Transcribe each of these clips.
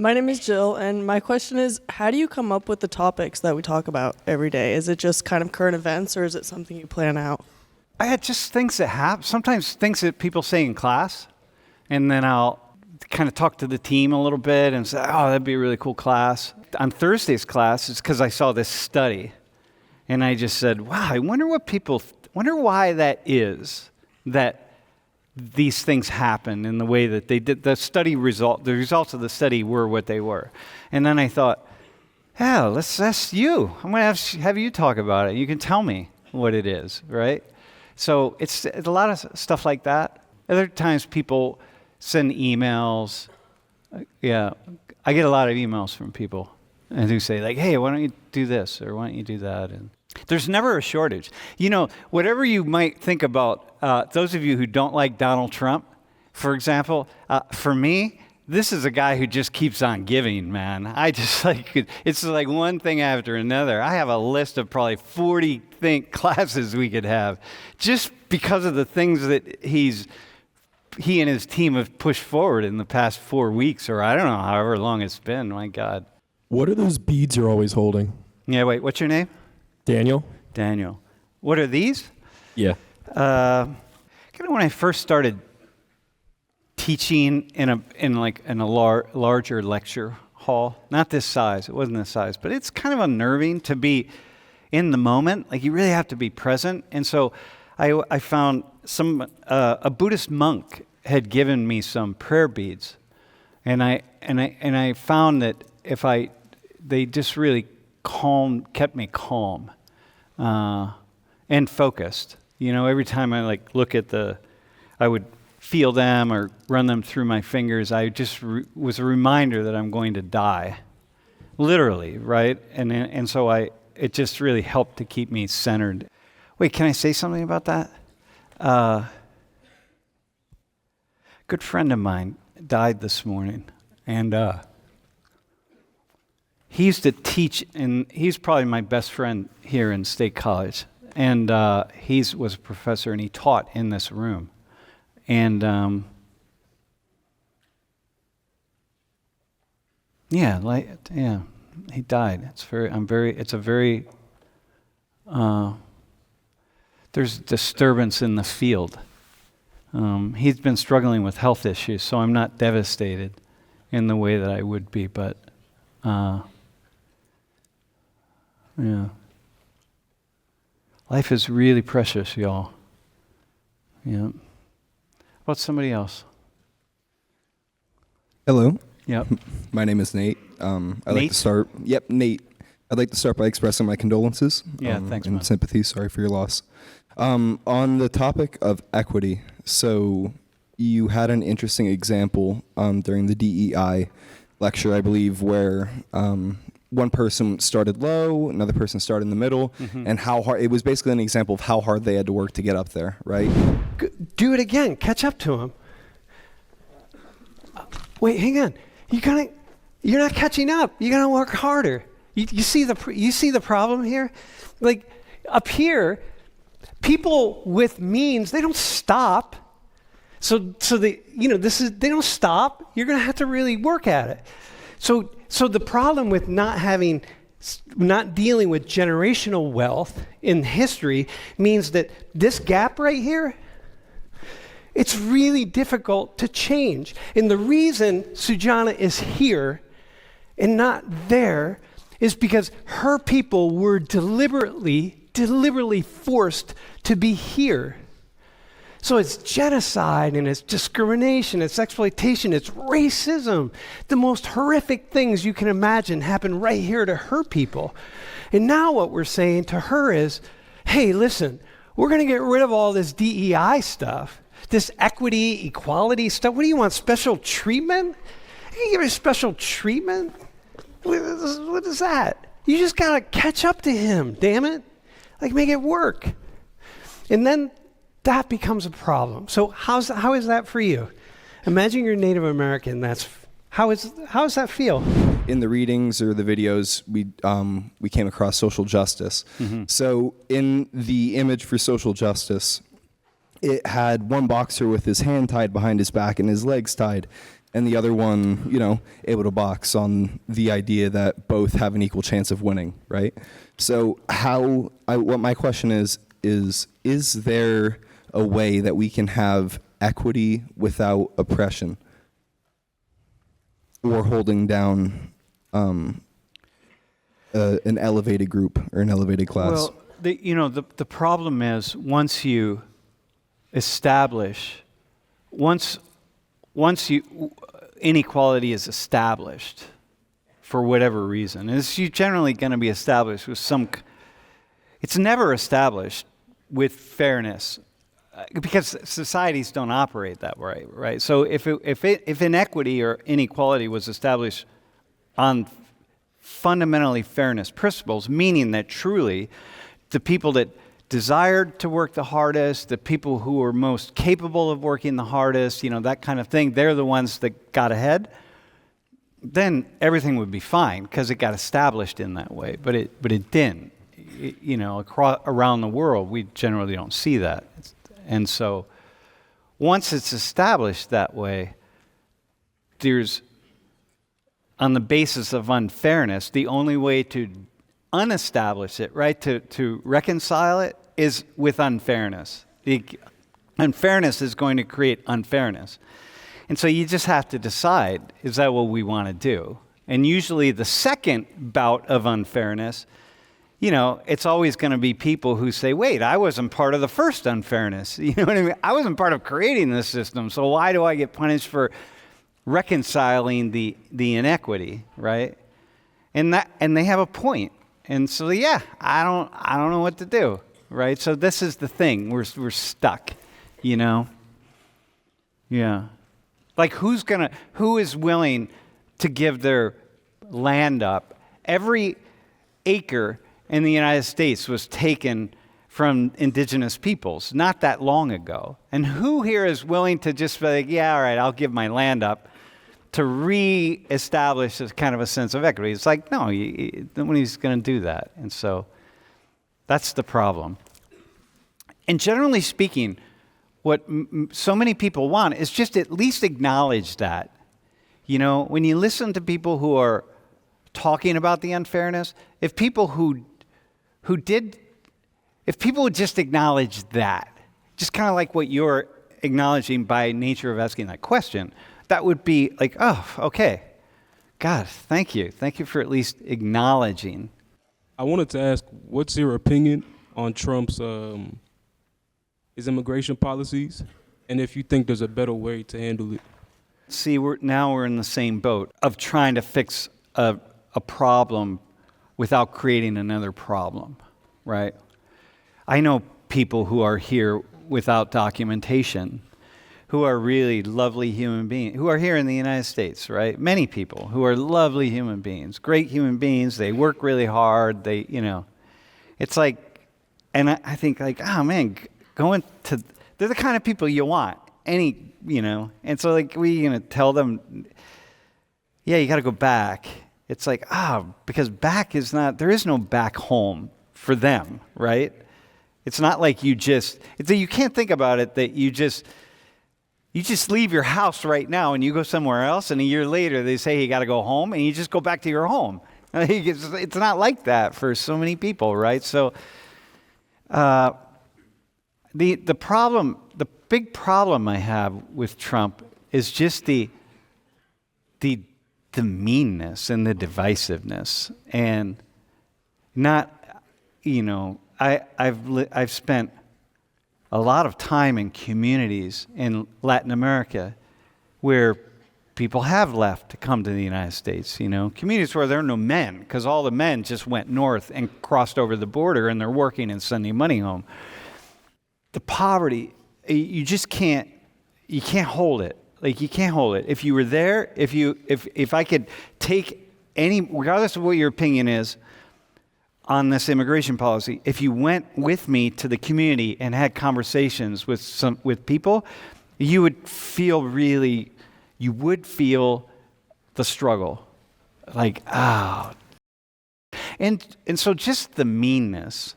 My name is Jill, and my question is, how do you come up with the topics that we talk about every day? Is it just kind of current events, or is it something you plan out? I had just things that happen, sometimes things that people say in class, and then I'll kind of talk to the team a little bit and say, oh, that'd be a really cool class. On Thursday's class, it's because I saw this study, and I just said, wow, I wonder why that is, that these things happen in the way that they did. The results of the study were what they were. And then I thought, yeah, let's ask you. I'm going to have you talk about it. You can tell me what it is, right? So it's a lot of stuff like that. Other times people send emails. Yeah, I get a lot of emails from people and who say like, hey, why don't you do this or why don't you do that? And there's never a shortage. You know, whatever you might think about, those of you who don't like Donald Trump, for example, for me, this is a guy who just keeps on giving, man. I just it's like one thing after another. I have a list of probably 40 classes we could have just because of the things that he and his team have pushed forward in the past 4 weeks, or I don't know, however long it's been. My God. What are those beads you're always holding? Yeah, wait, what's your name? Daniel. What are these? Yeah. Kind of when I first started teaching in a larger lecture hall, not this size, it wasn't this size, but it's kind of unnerving to be in the moment. Like you really have to be present. And so I found a Buddhist monk had given me some prayer beads, and I found that they just really kept me calm and focused. You know, every time I look at I would feel them or run them through my fingers, I just was a reminder that I'm going to die, literally, right? And so it just really helped to keep me centered. Wait, can I say something about that? Good friend of mine died this morning, and he used to teach, and he's probably my best friend here in State College. And he was a professor, and he taught in this room. And he died. There's disturbance in the field. He's been struggling with health issues, so I'm not devastated in the way that I would be, but yeah. Life is really precious, y'all. Yeah. How about somebody else? Hello. Yep. My name is Nate. I'd like to start. Yep, Nate. I'd like to start by expressing my condolences. Yeah, thanks, and man. sympathy. Sorry for your loss. On the topic of equity, so you had an interesting example during the DEI lecture, I believe, where one person started low, another person started in the middle, and how hard. It was basically an example of how hard they had to work to get up there, right? Do it again. Catch up to him. Wait, hang on. You're not catching up. You gotta work harder. You see the problem here? Like up here, people with means, they don't stop. So they don't stop. You're gonna have to really work at it. So the problem with not dealing with generational wealth in history means that this gap right here, it's really difficult to change. And the reason Sujana is here and not there is because her people were deliberately forced to be here. So it's genocide and it's discrimination, it's exploitation, it's racism. The most horrific things you can imagine happen right here to her people. And now what we're saying to her is, hey, listen, we're going to get rid of all this DEI stuff, this equity, equality stuff. What do you want, special treatment? You can give me special treatment? What is that? You just got to catch up to him, damn it. Like, make it work. And then that becomes a problem. So how is that for you? Imagine you're Native American. How does that feel? In the readings or the videos, we came across social justice. Mm-hmm. So in the image for social justice, it had one boxer with his hand tied behind his back and his legs tied. and the other one, able to box on the idea that both have an equal chance of winning, right? So what my question is there a way that we can have equity without oppression or holding down an elevated group or an elevated class? Well, the problem is once inequality is established for whatever reason, it's generally going to be established with it's never established with fairness because societies don't operate that way, right? So if inequity or inequality was established on fundamentally fairness principles, meaning that truly the people that desired to work the hardest, the people who were most capable of working the hardest, that kind of thing, they're the ones that got ahead, then everything would be fine because it got established in that way. But it didn't. Around the world, we generally don't see that. And so once it's established that way, there's, on the basis of unfairness, the only way to unestablish it, right, to reconcile it, is with unfairness. Unfairness is going to create unfairness. And so you just have to decide, is that what we want to do? And usually the second bout of unfairness, it's always going to be people who say, wait, I wasn't part of the first unfairness. You know what I mean? I wasn't part of creating this system, so why do I get punished for reconciling the inequity, right? And they have a point. And so, I don't know what to do, right? So this is the thing. We're stuck, Yeah. Like who is willing to give their land up? Every acre in the United States was taken from indigenous peoples not that long ago. And who here is willing to just be like, yeah, all right, I'll give my land up to re-establish this kind of a sense of equity? It's like, no, nobody's going to do that. And so that's the problem. And generally speaking, what so many people want is just at least acknowledge that. When you listen to people who are talking about the unfairness, if people if people would just acknowledge that, just kind of like what you're acknowledging by nature of asking that question, that would be like, oh, okay. God, thank you. Thank you for at least acknowledging. I wanted to ask, what's your opinion on Trump's his immigration policies, and if you think there's a better way to handle it? See, we're in the same boat of trying to fix a problem without creating another problem, right? I know people who are here without documentation, who are really lovely human beings, who are here in the United States, right? Many people who are lovely human beings, great human beings. They work really hard. It's like, and I think like, oh man, they're the kind of people you want. And so like, we going to tell them, yeah, you got to go back. It's like, because there is no back home for them, right? It's not like you can't think about it that you just leave your house right now and you go somewhere else, and a year later they say you got to go home, and you just go back to your home. It's not like that for so many people, right? So the big problem I have with Trump is just the meanness and the divisiveness, and not, I've spent a lot of time in communities in Latin America where people have left to come to the United States, communities where there are no men because all the men just went north and crossed over the border and they're working and sending money home. The poverty, you can't hold it. Like, you can't hold it. If you were there, if I could take regardless of what your opinion is on this immigration policy, if you went with me to the community and had conversations with people, you would feel the struggle. Like, And so just the meanness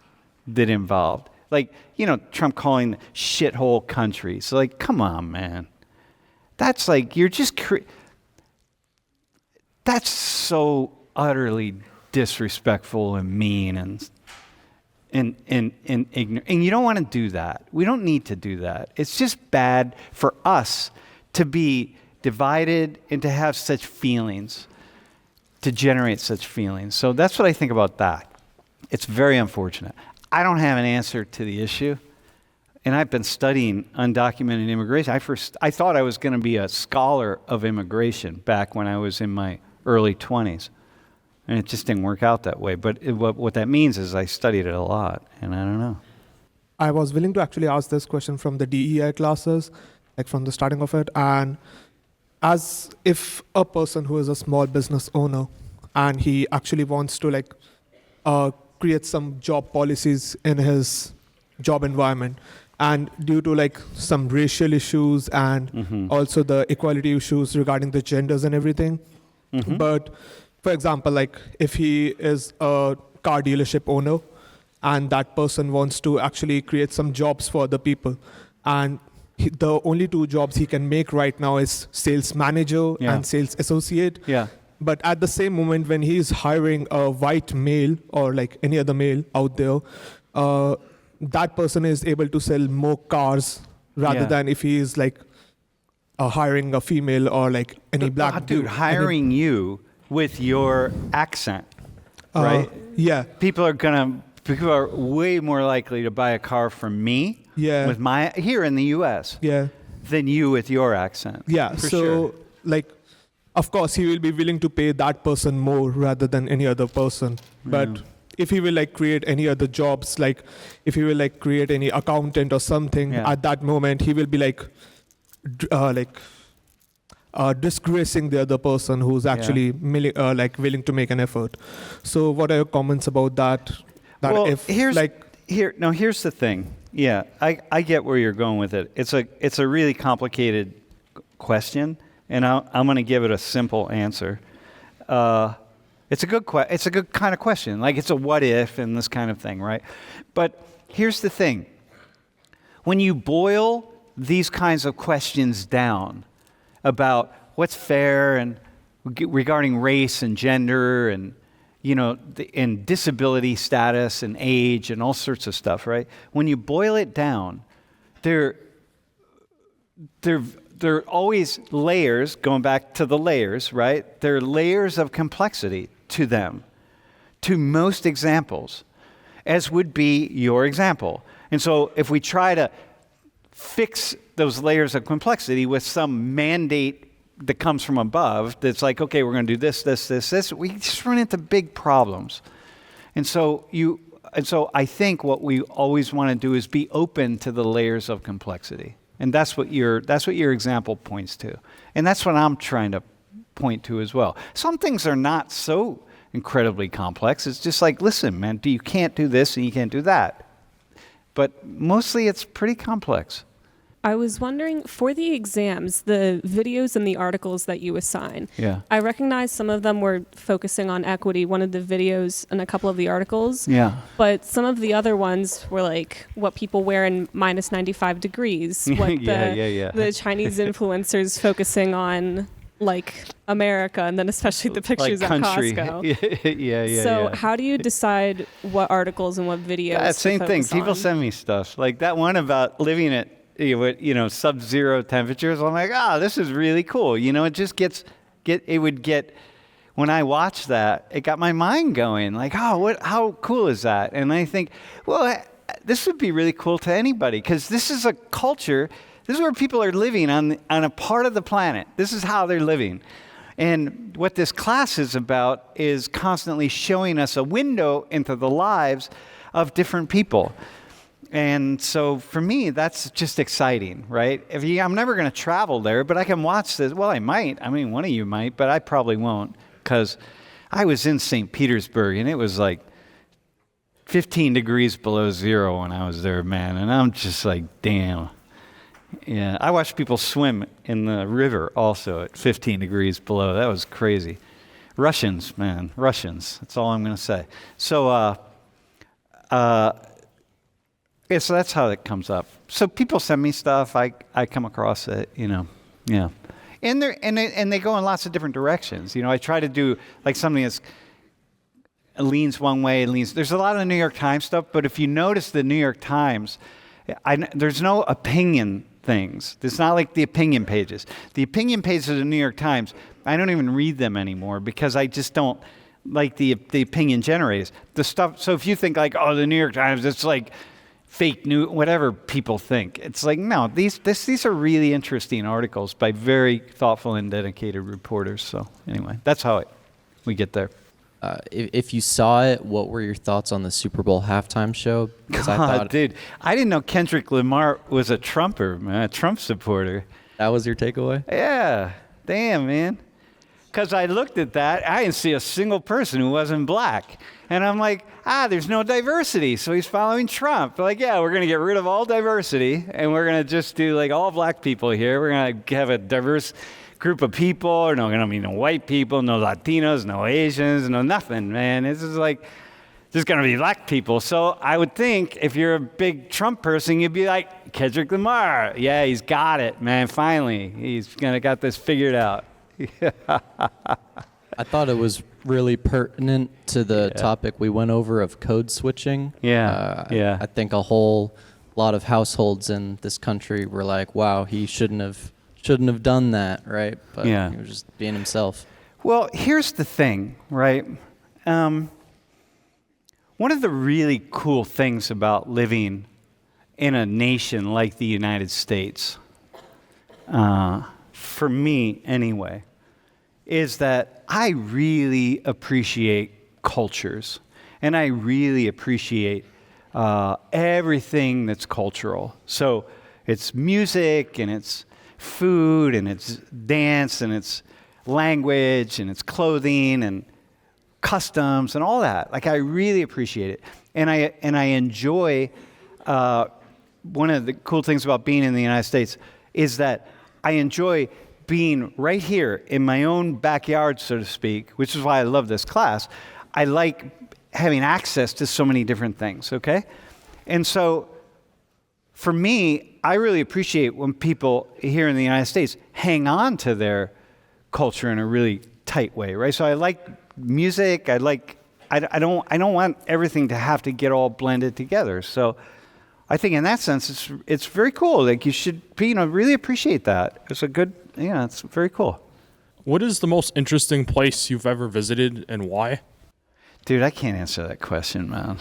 that involved. Like, Trump calling the shithole country. So like, come on, man. That's like, you're just, That's so utterly disrespectful and mean and ignorant. And you don't want to do that. We don't need to do that. It's just bad for us to be divided and to have such feelings, to generate such feelings. So that's what I think about that. It's very unfortunate. I don't have an answer to the issue. And I've been studying undocumented immigration. I thought I was going to be a scholar of immigration back when I was in my early 20s. And it just didn't work out that way. But what that means is I studied it a lot, and I don't know. I was willing to actually ask this question from the DEI classes, like from the starting of it. And as if a person who is a small business owner and he actually wants to create some job policies in his job environment, and due to some racial issues and also the equality issues regarding the genders and everything. But for example, if he is a car dealership owner and that person wants to actually create some jobs for the people, and the only two jobs he can make right now is sales manager and sales associate. Yeah. But at the same moment, when he's hiring a white male or any other male out there, that person is able to sell more cars rather than if he is hiring a female or any black dude. Hiring you with your accent, right? Yeah. People are way more likely to buy a car from me with here in the U.S. Than you with your accent. Yeah. For so sure. Of course, he will be willing to pay that person more rather than any other person. But if he will create any other jobs, if he will create any accountant or something, at that moment he will be disgracing the other person who's actually willing to make an effort. So what are your comments about that? Well, here's the thing. Yeah, I get where you're going with it. It's a really complicated question, and I'm going to give it a simple answer. It's a good kind of question. It's a what if and this kind of thing, right? But here's the thing. When you boil these kinds of questions down about what's fair and regarding race and gender and and disability status and age and all sorts of stuff, right? When you boil it down, there are always layers, going back to the layers, right? There are layers of complexity to them, to most examples, as would be your example. And so if we try to fix those layers of complexity with some mandate that comes from above, that's okay, we're going to do this, we just run into big problems. And so I think what we always want to do is be open to the layers of complexity. And that's what your example points to. And that's what I'm trying to point to as well. Some things are not so incredibly complex. It's just listen, man, you can't do this and you can't do that. But mostly it's pretty complex. I was wondering, for the exams, the videos and the articles that you assign, I recognize some of them were focusing on equity, one of the videos and a couple of the articles. Yeah. But some of the other ones were what people wear in minus 95 degrees, what the Chinese influencers focusing on America, and then especially the pictures at Costco. So how do you decide what articles and what videos Same to thing. focus on? People send me stuff. That one about living at sub-zero temperatures. I'm this is really cool. It just when I watched that, it got my mind going. How cool is that? And I think, well, this would be really cool to anybody, because this is a culture. This is where people are living on a part of the planet. This is how they're living. And what this class is about is constantly showing us a window into the lives of different people. And so for me, that's just exciting, right? I'm never going to travel there, but I can watch this. Well, I might. One of you might, but I probably won't, because I was in St. Petersburg, and it was 15 degrees below zero when I was there, man. And I'm just damn. Yeah, I watched people swim in the river also at 15 degrees below. That was crazy. Russians, man, Russians. That's all I'm going to say. So, so that's how it comes up. So people send me stuff. I come across it, Yeah. And they go in lots of different directions. I try to do like something that's leans one way, there's a lot of New York Times stuff, but if you notice the New York Times, there's no opinion things. It's not like the opinion pages. The opinion pages of the New York Times, I don't even read them anymore because I just don't like the opinion generators. The stuff, so if you think like, oh, the New York Times, it's like fake news, whatever people think. It's like, no, these are really interesting articles by very thoughtful and dedicated reporters. So anyway, that's how we get there. If you saw it, what were your thoughts on the Super Bowl halftime show? Dude, I didn't know Kendrick Lamar was a Trumper, man, a Trump supporter. That was your takeaway? Yeah. Damn, man. Because I looked at that, I didn't see a single person who wasn't black. And I'm like, there's no diversity, so he's following Trump. Like, yeah, we're going to get rid of all diversity, and we're going to just do like all black people here. We're going to have a diverse group of people, or no white people, no Latinos, no Asians, no nothing, man. This is like just gonna be black people. So I would think if you're a big Trump person, you'd be like, Kendrick Lamar, yeah, he's got it, man. Finally, he's got this figured out. I thought it was really pertinent to the topic we went over of code switching. I think a whole lot of households in this country were like, wow, he shouldn't have done that, right? But he was just being himself. Well, here's the thing, right? One of the really cool things about living in a nation like the United States, for me anyway, is that I really appreciate cultures. And I really appreciate everything that's cultural. So it's music, and it's food, and it's dance, and it's language, and it's clothing, and customs, and all that. Like, I really appreciate it. And I enjoy, one of the cool things about being in the United States is that I enjoy being right here in my own backyard, so to speak, which is why I love this class. I like having access to so many different things, okay? And so, for me, I really appreciate when people here in the United States hang on to their culture in a really tight way, right? So I like music. I don't want everything to have to get all blended together. So I think in that sense, it's very cool. Like, you should really appreciate that. It's a good, it's very cool. What is the most interesting place you've ever visited, and why? Dude, I can't answer that question, man.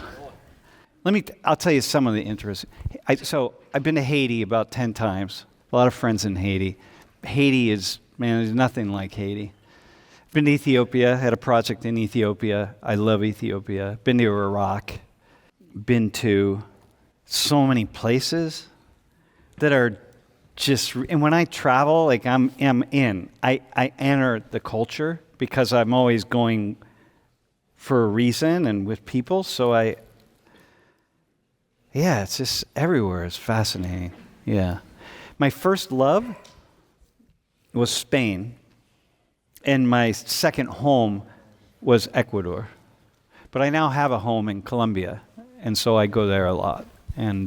I'll tell you some of the interesting. So I've been to Haiti about 10 times. A lot of friends in Haiti. Haiti is, man, there's nothing like Haiti. I've been to Ethiopia, had a project in Ethiopia. I love Ethiopia. Been to Iraq. Been to so many places that are just, and when I travel, like I enter the culture because I'm always going for a reason and with people. So it's just everywhere. It's fascinating. Yeah. My first love was Spain, and my second home was Ecuador. But I now have a home in Colombia, and so I go there a lot. And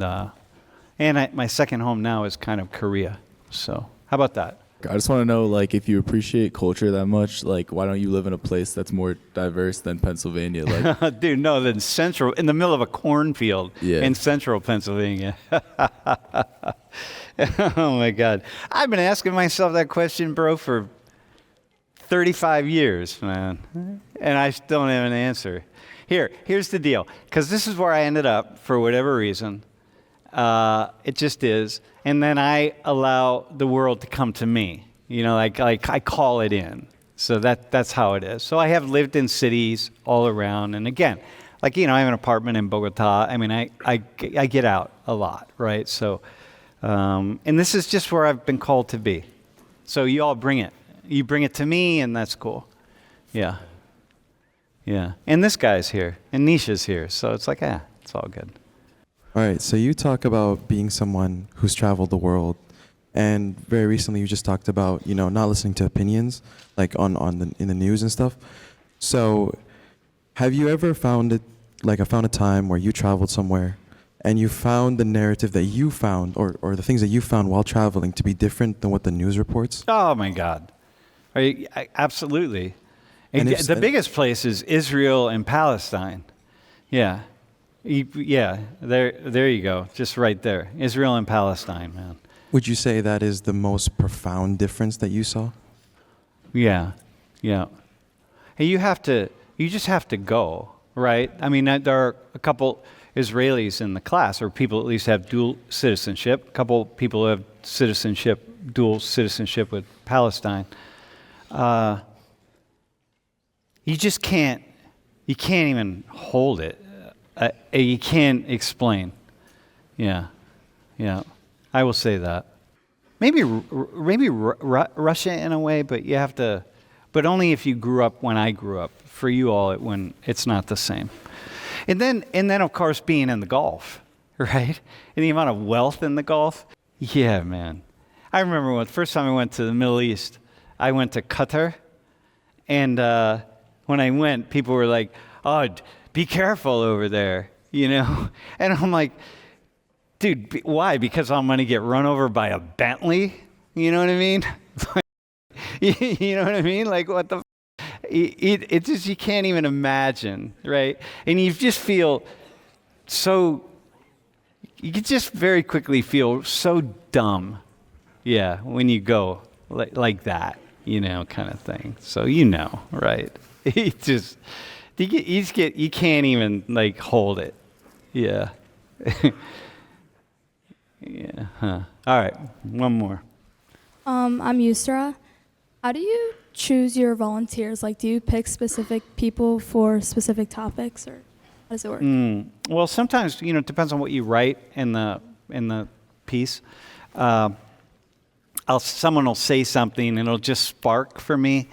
my second home now is kind of Korea. So how about that? I just want to know, like, if you appreciate culture that much, like, why don't you live in a place that's more diverse than Pennsylvania? Like, dude, no, in the middle of a cornfield in central Pennsylvania. Oh my God. I've been asking myself that question, bro, for 35 years, man. And I still don't have an answer. Here's the deal. Because this is where I ended up for whatever reason. It just is. And then I allow the world to come to me. Like I call it in. So that's how it is. So I have lived in cities all around. And again, I have an apartment in Bogota. I mean, I get out a lot, right? So, and this is just where I've been called to be. So you all bring it. You bring it to me, and that's cool. Yeah. Yeah. And this guy's here, and Nisha's here. So it's like, it's all good. All right, so you talk about being someone who's traveled the world, and very recently you just talked about, not listening to opinions, like in the news and stuff. So have you ever found a time where you traveled somewhere and you found the narrative that you found, or the things that you found while traveling, to be different than what the news reports? Oh my God. Absolutely. And the biggest place is Israel and Palestine. Yeah. Yeah, there you go. Just right there. Israel and Palestine, man. Would you say that is the most profound difference that you saw? Yeah. Yeah. Hey, you just have to go, right? I mean, there are a couple Israelis in the class, or people at least have dual citizenship. A couple people who have dual citizenship with Palestine. You just can't even hold it. You can't explain. Yeah. I will say that. Maybe Russia in a way, but you have to. But only if you grew up when I grew up. For you all, when it's not the same. And then of course being in the Gulf, right? And the amount of wealth in the Gulf. Yeah, man. I remember the first time I went to the Middle East, I went to Qatar, and when I went, people were like, "Oh, be careful over there," you know. And I'm like, dude, why? Because I'm going to get run over by a Bentley? You know what I mean? You know what I mean? Like, what the? It just, you can't even imagine, right? And you just feel so. You can just very quickly feel so dumb, yeah, when you go like that, you know, kind of thing. So right? You can't even like hold it, yeah. Yeah. Huh. All right, one more. I'm Yusra. How do you choose your volunteers? Like, do you pick specific people for specific topics, or how does it work? Well, sometimes, it depends on what you write in the piece. Someone will say something and it'll just spark for me.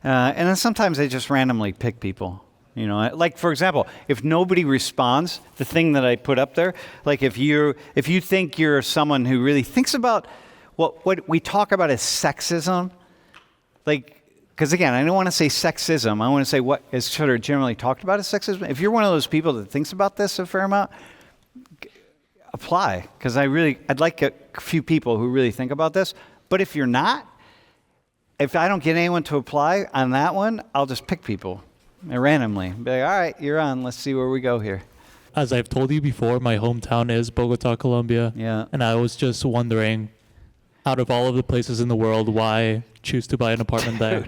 And then sometimes I just randomly pick people. Like, for example, if nobody responds, the thing that I put up there, like if you think you're someone who really thinks about what we talk about as sexism, like, because again, I don't want to say sexism. I want to say what is sort of generally talked about as sexism. If you're one of those people that thinks about this a fair amount, apply, because I'd like a few people who really think about this. But if you're not, if I don't get anyone to apply on that one, I'll just pick people randomly. Be like, all right, you're on. Let's see where we go here. As I've told you before, my hometown is Bogota, Colombia. Yeah. And I was just wondering, out of all of the places in the world, why choose to buy an apartment there?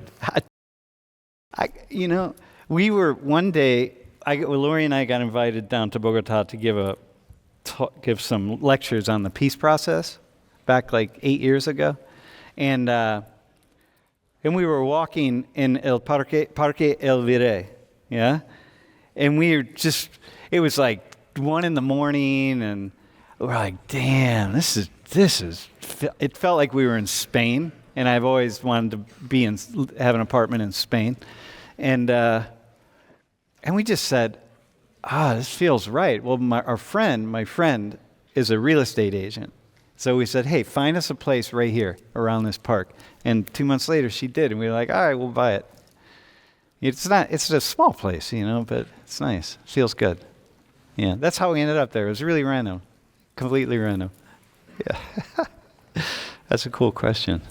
We were one day, Lori and I got invited down to Bogota to give some lectures on the peace process back like 8 years ago. And we were walking in El Parque El Virrey, yeah? And it was like 1 a.m, and we're like, damn, this is, it felt like we were in Spain, and I've always wanted to have an apartment in Spain. And we just said, this feels right. Well, my friend is a real estate agent. So we said, hey, find us a place right here around this park. And 2 months later, she did. And we were like, all right, we'll buy it. It's a small place, but it's nice. Feels good. Yeah, that's how we ended up there. It was really random. Completely random. Yeah. That's a cool question.